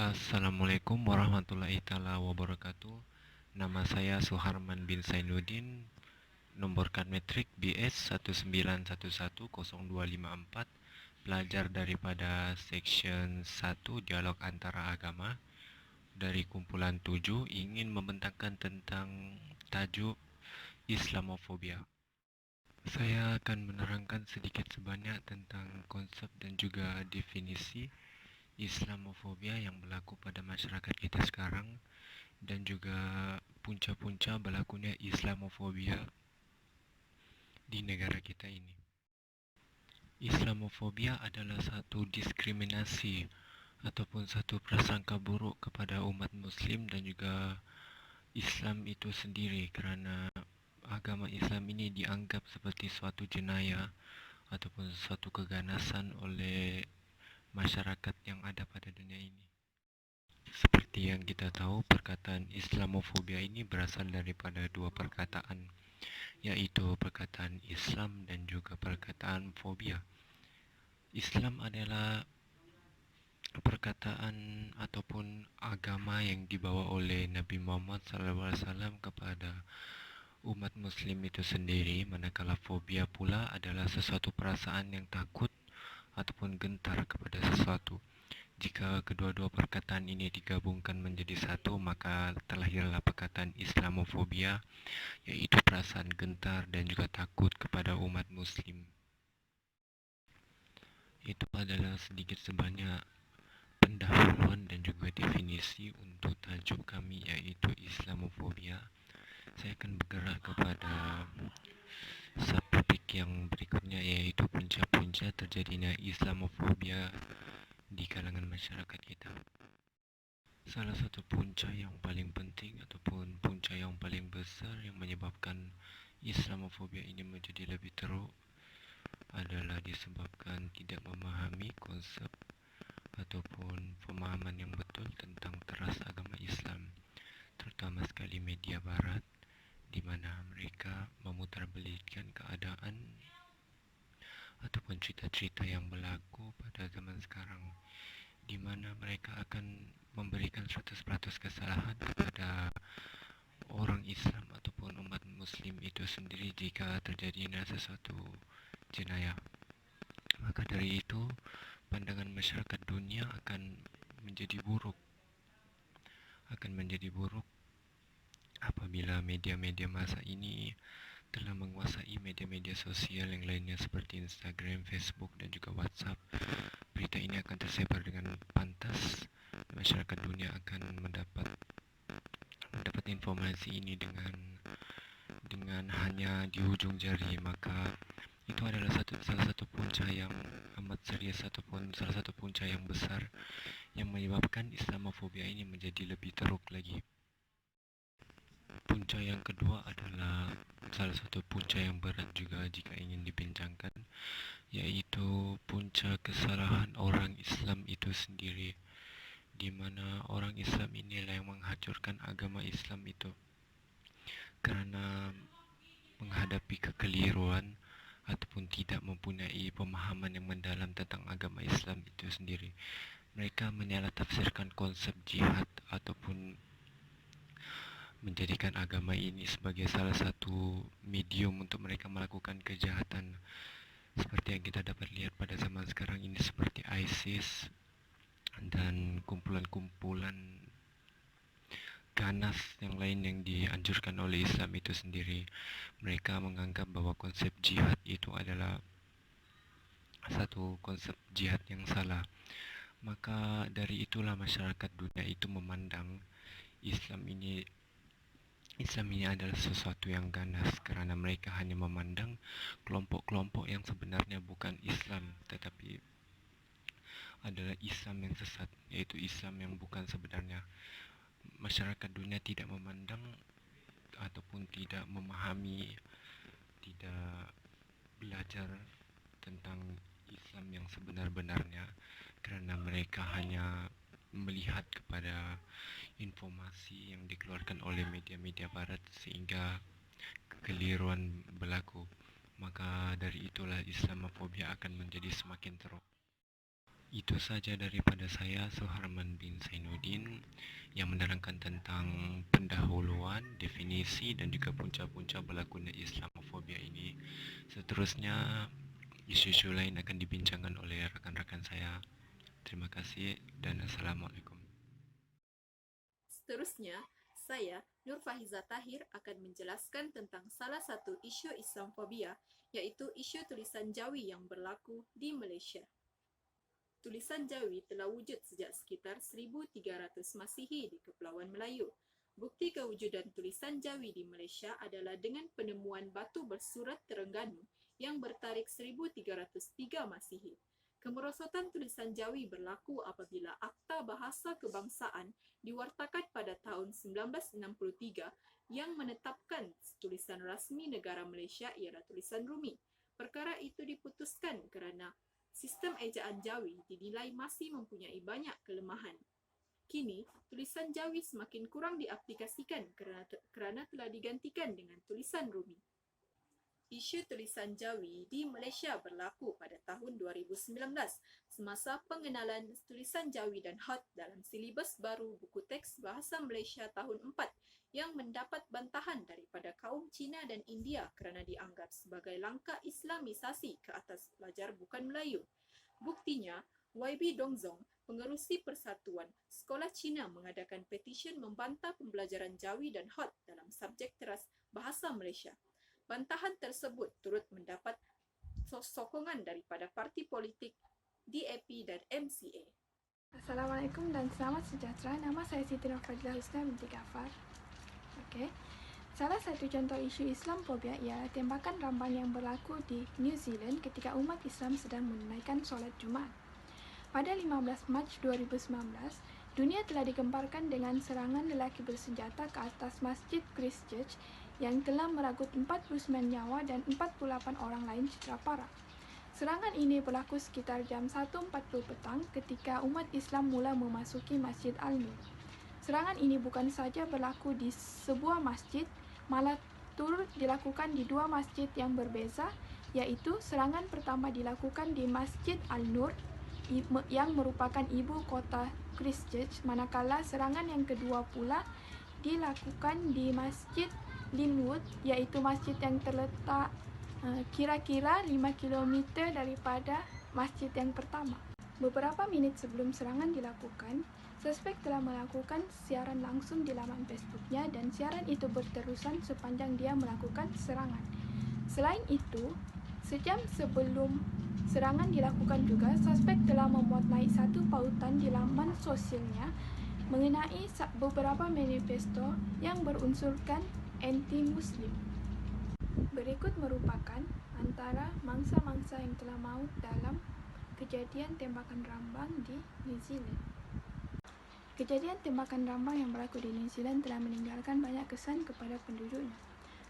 Assalamualaikum warahmatullahi taala wabarakatuh. Nama saya Suharman bin Zainuddin, nomor card metrik BS 1911024, pelajar daripada Section 1 Dialog Antara Agama dari kumpulan 7 ingin membentangkan tentang tajuk Islamofobia. Saya akan menerangkan sedikit sebanyak tentang konsep dan juga definisi Islamofobia yang berlaku pada masyarakat kita sekarang dan juga punca-punca berlakunya Islamofobia di negara kita ini. Islamofobia adalah satu diskriminasi ataupun satu prasangka buruk kepada umat Muslim dan juga Islam itu sendiri, kerana agama Islam ini dianggap seperti suatu jenayah ataupun suatu keganasan oleh masyarakat yang ada pada dunia ini. Seperti yang kita tahu, perkataan Islamofobia ini berasal daripada dua perkataan, yaitu perkataan Islam dan juga perkataan fobia. Islam adalah perkataan ataupun agama yang dibawa oleh Nabi Muhammad SAW kepada umat Muslim itu sendiri, manakala fobia pula adalah sesuatu perasaan yang takut ataupun gentar kepada sesuatu. Jika kedua-dua perkataan ini digabungkan menjadi satu, maka terlahirlah perkataan Islamofobia, yaitu perasaan gentar dan juga takut kepada umat Muslim. Itu adalah sedikit sebanyak pendahuluan dan juga definisi untuk tajuk kami, yaitu Islamofobia. Saya akan bergerak kepada subtopik yang berikutnya, yaitu punca-punca terjadinya Islamofobia di kalangan masyarakat kita. Salah satu punca yang paling penting ataupun punca yang paling besar yang menyebabkan Islamofobia ini menjadi lebih teruk adalah disebabkan tidak memahami konsep ataupun pemahaman yang betul tentang teras agama Islam, terutama sekali media barat, di mana mereka memutarbelitkan keadaan ataupun cerita-cerita yang berlaku pada zaman sekarang, di mana mereka akan memberikan 100% kesalahan kepada orang Islam ataupun umat Muslim itu sendiri jika terjadinya sesuatu jenayah. Maka dari itu, pandangan masyarakat dunia akan menjadi buruk apabila media-media masa ini telah menguasai media-media sosial yang lainnya seperti Instagram, Facebook dan juga WhatsApp. Berita ini akan tersebar dengan pantas. Masyarakat dunia akan mendapat informasi ini dengan hanya di ujung jari. Maka itu adalah salah satu punca yang amat serius ataupun salah satu punca yang besar yang menyebabkan Islamofobia ini menjadi lebih teruk lagi. Punca yang kedua adalah salah satu punca yang berat juga jika ingin dibincangkan, yaitu punca kesalahan orang Islam itu sendiri, di mana orang Islam inilah yang menghancurkan agama Islam itu kerana menghadapi kekeliruan ataupun tidak mempunyai pemahaman yang mendalam tentang agama Islam itu sendiri. Mereka menyalah-tafsirkan konsep jihad ataupun menjadikan agama ini sebagai salah satu medium untuk mereka melakukan kejahatan, seperti yang kita dapat lihat pada zaman sekarang ini, seperti ISIS dan kumpulan-kumpulan ganas yang lain yang dianjurkan oleh Islam itu sendiri. Mereka menganggap bahwa konsep jihad itu adalah satu konsep jihad yang salah. Maka dari itulah masyarakat dunia itu memandang Islam ini adalah sesuatu yang ganas, kerana mereka hanya memandang kelompok-kelompok yang sebenarnya bukan Islam, tetapi adalah Islam yang sesat, yaitu Islam yang bukan sebenarnya. Masyarakat dunia tidak memandang ataupun tidak memahami, tidak belajar tentang Islam yang sebenar-benarnya, kerana mereka hanya melihat kepada informasi yang dikeluarkan oleh media-media barat sehingga kekeliruan berlaku. Maka dari itulah Islamofobia akan menjadi semakin teruk. Itu saja daripada saya, Suharman bin Zainuddin, yang menerangkan tentang pendahuluan, definisi dan juga punca-punca berlakunya Islamofobia ini. Seterusnya, isu-isu lain akan dibincangkan oleh rekan-rekan saya. Terima kasih dan Assalamualaikum. Seterusnya, saya, Nur Fahiza Tahir, akan menjelaskan tentang salah satu isu Islamfobia, yaitu isu tulisan Jawi yang berlaku di Malaysia. Tulisan Jawi telah wujud sejak sekitar 1300 Masihi di Kepulauan Melayu. Bukti kewujudan tulisan Jawi di Malaysia adalah dengan penemuan batu bersurat Terengganu yang bertarikh 1303 Masihi. Kemerosotan tulisan Jawi berlaku apabila Akta Bahasa Kebangsaan diwartakan pada tahun 1963 yang menetapkan tulisan rasmi negara Malaysia ialah tulisan Rumi. Perkara itu diputuskan kerana sistem ejaan Jawi dinilai masih mempunyai banyak kelemahan. Kini, tulisan Jawi semakin kurang diaplikasikan kerana telah digantikan dengan tulisan Rumi. Isu tulisan Jawi di Malaysia berlaku pada tahun 2019 semasa pengenalan tulisan Jawi dan Hot dalam silibus baru buku teks Bahasa Malaysia tahun 4 yang mendapat bantahan daripada kaum Cina dan India kerana dianggap sebagai langkah Islamisasi ke atas pelajar bukan Melayu. Buktinya, YB Dongzong, pengerusi Persatuan Sekolah Cina mengadakan petisyen membantah pembelajaran Jawi dan Hot dalam subjek teras Bahasa Malaysia. Bantahan tersebut turut mendapat sokongan daripada parti politik DAP dan MCA. Assalamualaikum dan selamat sejahtera. Nama saya Siti Nurfadilah Husna binti Ghaffar. Okey. Salah satu contoh isu Islamfobia ialah tembakan ramban yang berlaku di New Zealand ketika umat Islam sedang menunaikan solat Jumaat. Pada 15 Mac 2019, dunia telah digemparkan dengan serangan lelaki bersenjata ke atas Masjid Christchurch yang telah merenggut 49 nyawa dan 48 orang lain cedera parah. Serangan ini berlaku sekitar jam 1.40 petang ketika umat Islam mula memasuki Masjid Al-Nur. Serangan ini bukan saja berlaku di sebuah masjid, malah turut dilakukan di dua masjid yang berbeza, iaitu serangan pertama dilakukan di Masjid Al-Nur yang merupakan ibu kota Christchurch, manakala serangan yang kedua pula dilakukan di Masjid Linwood, iaitu masjid yang terletak kira-kira 5 km daripada masjid yang pertama. Beberapa minit sebelum serangan dilakukan, suspek telah melakukan siaran langsung di laman Facebooknya dan siaran itu berterusan sepanjang dia melakukan serangan. Selain itu, sejam sebelum serangan dilakukan juga, suspek telah memuat naik satu pautan di laman sosialnya mengenai beberapa manifesto yang berunsurkan anti-Muslim. Berikut merupakan antara mangsa-mangsa yang telah maut dalam kejadian tembakan rambang di New Zealand. Kejadian tembakan rambang yang berlaku di New Zealand telah meninggalkan banyak kesan kepada penduduknya.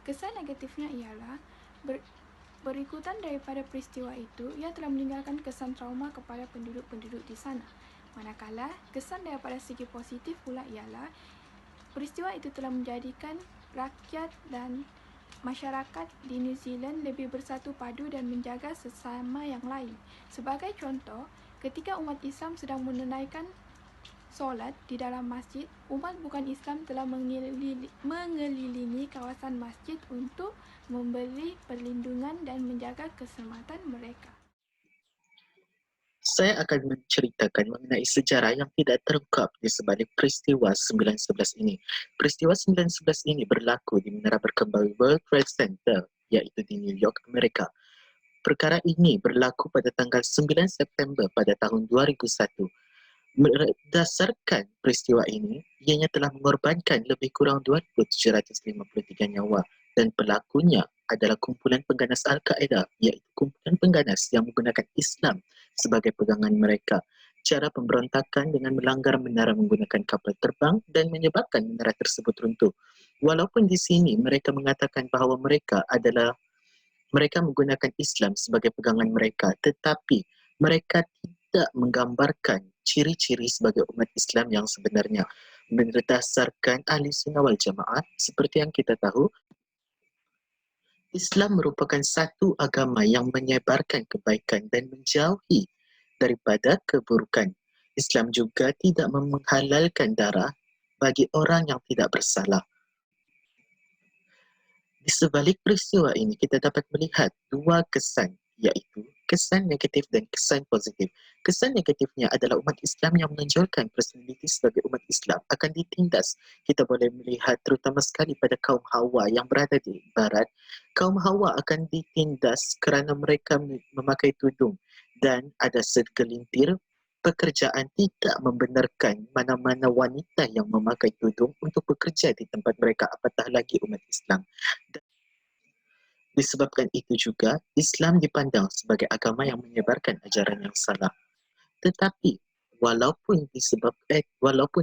Kesan negatifnya ialah berikutan daripada peristiwa itu, ia telah meninggalkan kesan trauma kepada penduduk-penduduk di sana. Manakala, kesan daripada segi positif pula ialah peristiwa itu telah menjadikan rakyat dan masyarakat di New Zealand lebih bersatu padu dan menjaga sesama yang lain. Sebagai contoh, ketika umat Islam sedang menunaikan solat di dalam masjid, umat bukan Islam telah mengelilingi kawasan masjid untuk memberi perlindungan dan menjaga keselamatan mereka. Saya akan menceritakan mengenai sejarah yang tidak terungkap di sebalik peristiwa 9/11 ini. Peristiwa 9/11 ini berlaku di Menara Berkembang World Trade Center, iaitu di New York, Amerika. Perkara ini berlaku pada tanggal 9 September pada tahun 2001. Berdasarkan peristiwa ini, ianya telah mengorbankan lebih kurang 2,753 nyawa dan pelakunya adalah kumpulan pengganas Al-Qaeda, iaitu kumpulan pengganas yang menggunakan Islam sebagai pegangan mereka. Cara pemberontakan dengan melanggar menara menggunakan kapal terbang dan menyebabkan menara tersebut runtuh. Walaupun di sini mereka mengatakan bahawa mereka menggunakan Islam sebagai pegangan mereka, tetapi mereka tidak menggambarkan ciri-ciri sebagai umat Islam yang sebenarnya. Berdasarkan ahli sunnah wal jamaah, seperti yang kita tahu, Islam merupakan satu agama yang menyebarkan kebaikan dan menjauhi daripada keburukan. Islam juga tidak menghalalkan darah bagi orang yang tidak bersalah. Di sebalik peristiwa ini, kita dapat melihat dua kesan, iaitu kesan negatif dan kesan positif. Kesan negatifnya adalah umat Islam yang menonjolkan personaliti sebagai umat Islam akan ditindas. Kita boleh melihat terutama sekali pada kaum Hawa yang berada di barat. Kaum Hawa akan ditindas kerana mereka memakai tudung dan ada segelintir pekerjaan tidak membenarkan mana-mana wanita yang memakai tudung untuk bekerja di tempat mereka, apatah lagi umat Islam. Disebabkan itu juga, Islam dipandang sebagai agama yang menyebarkan ajaran yang salah. Tetapi, walaupun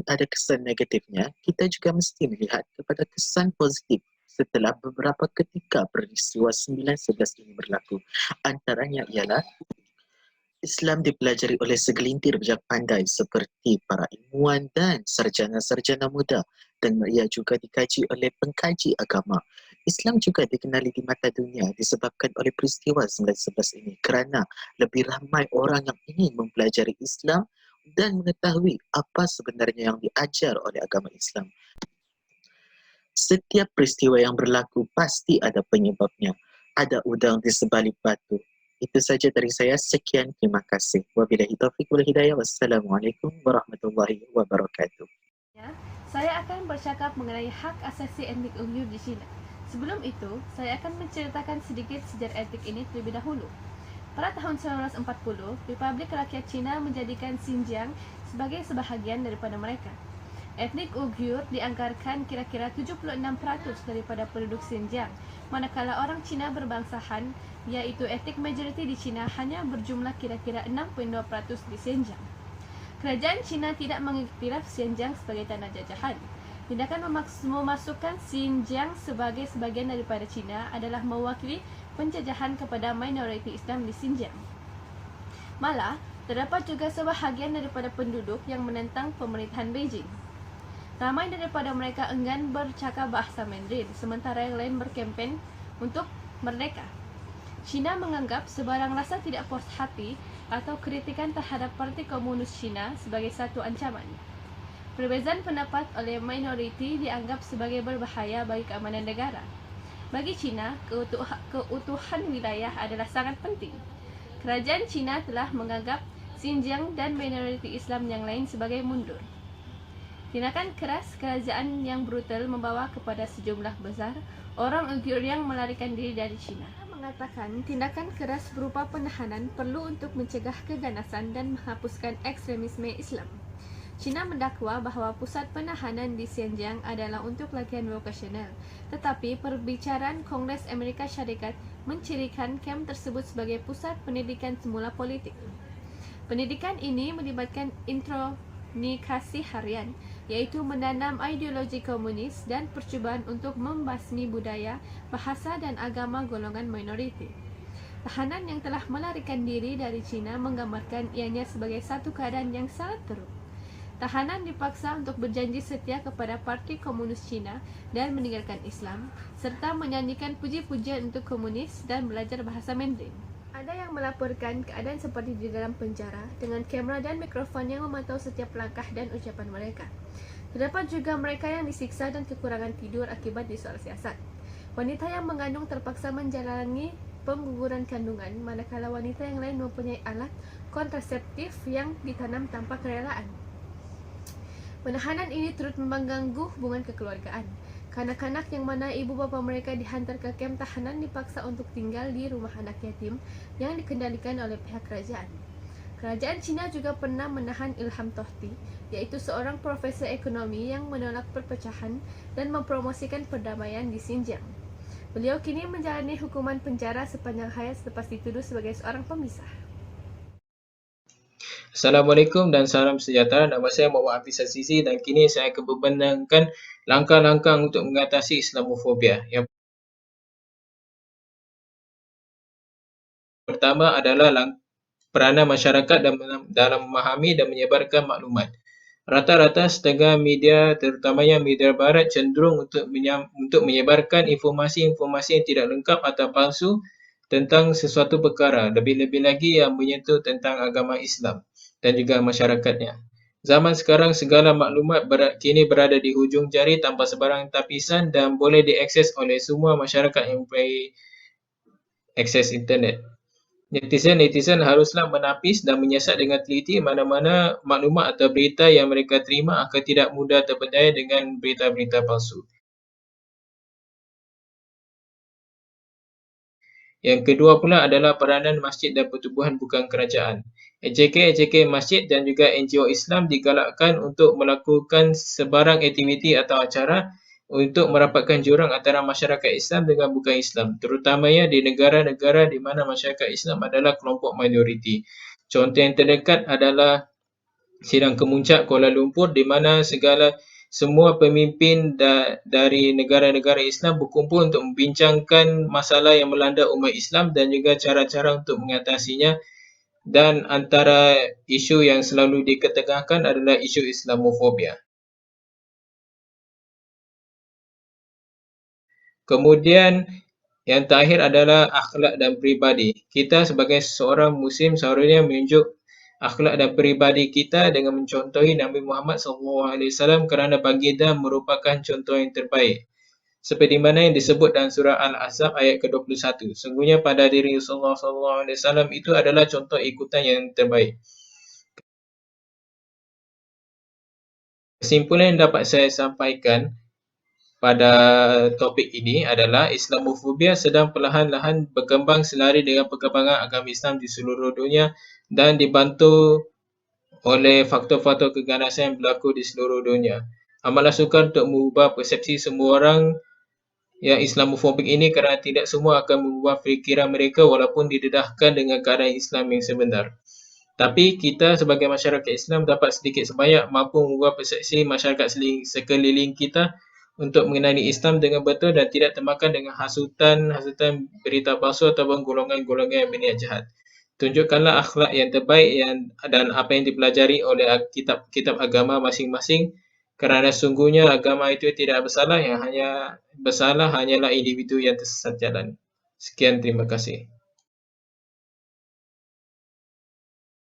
ada kesan negatifnya, kita juga mesti melihat kepada kesan positif setelah beberapa ketika peristiwa 9/11 ini berlaku. Antaranya ialah Islam dipelajari oleh segelintir bijak pandai seperti para ilmuwan dan sarjana-sarjana muda, dan ia juga dikaji oleh pengkaji agama. Islam juga dikenali di mata dunia disebabkan oleh peristiwa 9/11 ini kerana lebih ramai orang yang ingin mempelajari Islam dan mengetahui apa sebenarnya yang diajar oleh agama Islam. Setiap peristiwa yang berlaku pasti ada penyebabnya. Ada udang di sebalik batu. Itu saja dari saya. Sekian, terima kasih. Wabillahi taufiq wal hidayah. Wassalamualaikum warahmatullahi wabarakatuh. Saya akan bercakap mengenai hak asasi etnik Uyghur di China. Sebelum itu, saya akan menceritakan sedikit sejarah etnik ini terlebih dahulu. Pada tahun 1940, Republik Rakyat Cina menjadikan Xinjiang sebagai sebahagian daripada mereka. Etnik Uyghur dianggarkan kira-kira 76% daripada penduduk Xinjiang, manakala orang Cina berbangsa Han, iaitu etnik majoriti di Cina, hanya berjumlah kira-kira 6.2% di Xinjiang. Kerajaan Cina tidak mengiktiraf Xinjiang sebagai tanah jajahan. Tindakan memasukkan Xinjiang sebagai sebagian daripada Cina adalah mewakili penjajahan kepada minoriti Islam di Xinjiang. Malah, terdapat juga sebahagian daripada penduduk yang menentang pemerintahan Beijing. Ramai daripada mereka enggan bercakap bahasa Mandarin, sementara yang lain berkempen untuk merdeka. China menganggap sebarang rasa tidak puas hati atau kritikan terhadap Parti Komunis China sebagai satu ancaman. Perbezaan pendapat oleh minoriti dianggap sebagai berbahaya bagi keamanan negara. Bagi China, keutuhan wilayah adalah sangat penting. Kerajaan China telah menganggap Xinjiang dan minoriti Islam yang lain sebagai mundur. Tindakan keras kerajaan yang brutal membawa kepada sejumlah besar orang Uyghur yang melarikan diri dari China. Mengatakan tindakan keras berupa penahanan perlu untuk mencegah keganasan dan menghapuskan ekstremisme Islam. China mendakwa bahawa pusat penahanan di Xinjiang adalah untuk latihan vokasional, tetapi perbicaraan Kongres Amerika Syarikat mencirikan kem tersebut sebagai pusat pendidikan semula politik. Pendidikan ini melibatkan intronikasi harian, iaitu menanam ideologi komunis dan percubaan untuk membasmi budaya, bahasa dan agama golongan minoriti. Tahanan yang telah melarikan diri dari China menggambarkan ianya sebagai satu keadaan yang sangat teruk. Tahanan dipaksa untuk berjanji setia kepada Parti Komunis China dan meninggalkan Islam, serta menyanyikan puji-pujian untuk komunis dan belajar bahasa Mandarin. Ada yang melaporkan keadaan seperti di dalam penjara dengan kamera dan mikrofon yang memantau setiap langkah dan ucapan mereka. Terdapat juga mereka yang disiksa dan kekurangan tidur akibat disoal siasat. Wanita yang mengandung terpaksa menjalani pengguguran kandungan, manakala wanita yang lain mempunyai alat kontraseptif yang ditanam tanpa kerelaan. Penahanan ini turut mengganggu hubungan kekeluargaan. Kanak-kanak yang mana ibu bapa mereka dihantar ke kem tahanan dipaksa untuk tinggal di rumah anak yatim yang dikendalikan oleh pihak kerajaan. Kerajaan Cina juga pernah menahan Ilham Tohti, yaitu seorang profesor ekonomi yang menolak perpecahan dan mempromosikan perdamaian di Xinjiang. Beliau kini menjalani hukuman penjara sepanjang hayat selepas dituduh sebagai seorang pemisah. Assalamualaikum dan salam sejahtera. Nama saya Muhammad Hafiz Azizi dan kini saya akan membenarkan langkah-langkah untuk mengatasi Islamofobia. Yang pertama adalah peranan masyarakat dalam memahami dan menyebarkan maklumat. Rata-rata setengah media, terutamanya media barat, cenderung untuk menyebarkan informasi-informasi yang tidak lengkap atau palsu tentang sesuatu perkara, lebih-lebih lagi yang menyentuh tentang agama Islam dan juga masyarakatnya. Zaman sekarang segala maklumat kini berada di hujung jari tanpa sebarang tapisan dan boleh diakses oleh semua masyarakat yang mempunyai akses internet. Netizen haruslah menapis dan menyiasat dengan teliti mana-mana maklumat atau berita yang mereka terima agar tidak mudah terpedaya dengan berita-berita palsu. Yang kedua pula adalah peranan masjid dan pertubuhan bukan kerajaan. AJK masjid dan juga NGO Islam digalakkan untuk melakukan sebarang aktiviti atau acara untuk merapatkan jurang antara masyarakat Islam dengan bukan Islam, terutamanya di negara-negara di mana masyarakat Islam adalah kelompok minoriti. Contoh yang terdekat adalah Sidang Kemuncak Kuala Lumpur di mana semua pemimpin dari negara-negara Islam berkumpul untuk membincangkan masalah yang melanda umat Islam dan juga cara-cara untuk mengatasinya, dan antara isu yang selalu diketegakkan adalah isu Islamofobia. Kemudian yang terakhir adalah akhlak dan peribadi. Kita sebagai seorang Muslim seharusnya menunjuk akhlak dan peribadi kita dengan mencontohi Nabi Muhammad SAW kerana baginda merupakan contoh yang terbaik. Seperti mana yang disebut dalam surah Al-Ahzab ayat ke-21. Sungguhnya pada diri Rasulullah SAW itu adalah contoh ikutan yang terbaik. Kesimpulan yang dapat saya sampaikan pada topik ini adalah Islamofobia sedang perlahan-lahan berkembang selari dengan perkembangan agama Islam di seluruh dunia dan dibantu oleh faktor-faktor keganasan yang berlaku di seluruh dunia. Amatlah sukar untuk mengubah persepsi semua orang yang Islamofobik ini kerana tidak semua akan mengubah fikiran mereka walaupun didedahkan dengan keadaan Islam yang sebenar. Tapi kita sebagai masyarakat Islam dapat sedikit sebanyak mampu mengubah persepsi masyarakat sekeliling kita untuk mengenali Islam dengan betul dan tidak termakan dengan hasutan berita palsu ataupun golongan-golongan yang berniat jahat. Tunjukkanlah akhlak yang terbaik dan apa yang dipelajari oleh kitab-kitab agama masing-masing, kerana sungguhnya agama itu tidak bersalah, yang hanya bersalah hanyalah individu yang tersesat jalan. Sekian, terima kasih.